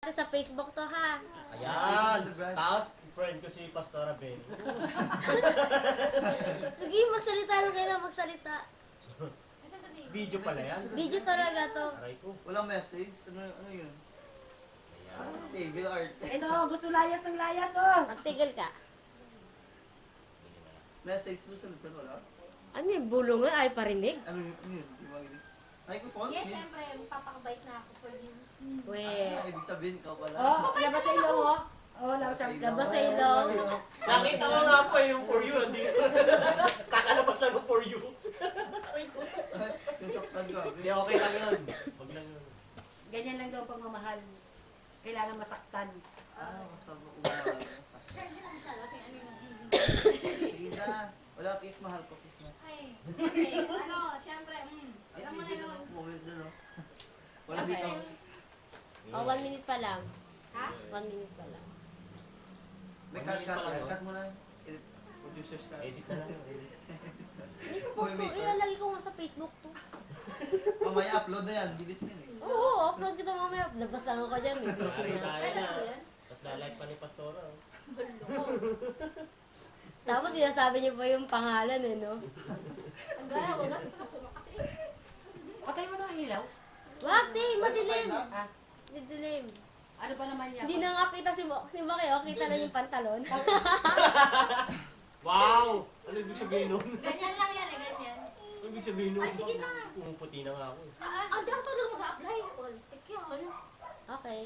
natin sa Facebook to ha. Ayan! Tapos, friend ko si Pastora Ben. Sige, magsalita lang kayo na magsalita. Video pala yan. Video talaga to. Aray ko. Walang message? Ano yun? Ayan. Table art. Ito, gusto layas ng layas, oh. Magtigil ka. Message susunod pa wala? Ano yung bulungan ay parinig? Ano yun? Di ba gini? Microphone? Yes, syempre, magpapakabait na ako for you. We. Ano ibig sabihin ikaw pala? Oh, labas sa ilong, oh. Oh, labas sa Labas sa ilong. Nakita mo nga po yung for you. Hindi. Kakalabas lang ng for you. Aray ko. Yung saktan ka. Hindi, okay lang yun. Huwag lang yun. Ganyan lang daw pagmamahal. Kailangan masaktan. Basta umahal. Sir, hindi lang siya. Kasi ano yung... Sige na. Wala kiss, mahal ko kiss na. Ay, okay. Ano, syempre, Ay, alam mo na video yun. na. Moment na no. Wala Okay. dito. Oh, 1 minute pa lang. Ha? 1 minute pa lang. May One minute pa lang, no? cut mo na. Edit. Producers cut. Edit na lang. Edit. Hindi ko post ko. Ilalagay ko nga sa Facebook to. Mamaya upload na yan. Bilis mo yun eh. Oo, upload kita mamaya. Labas lang ako dyan. May video Ari na. tayo Kailan na. ko yan? Tapos lalike pa ni Pastora. oh. Balo. Tapos sinasabi niyo pa yung pangalan eh, no? Ang gaya, wagas ka kasi. Patay mo na ang ilaw. Wag, di, madilim. Ah, Madilim. ano ba naman yan? Hindi na nga kita si Maki, oh. Kita na yung pantalon. Wow! Ano ibig sabihin nun? Ganyan lang yan eh, ganyan. Ano ibig sabihin nun? Ay, sige na. Pumuputi na nga ako. Ang dami pa lang mag-apply. Holistic yan, ano? Okay.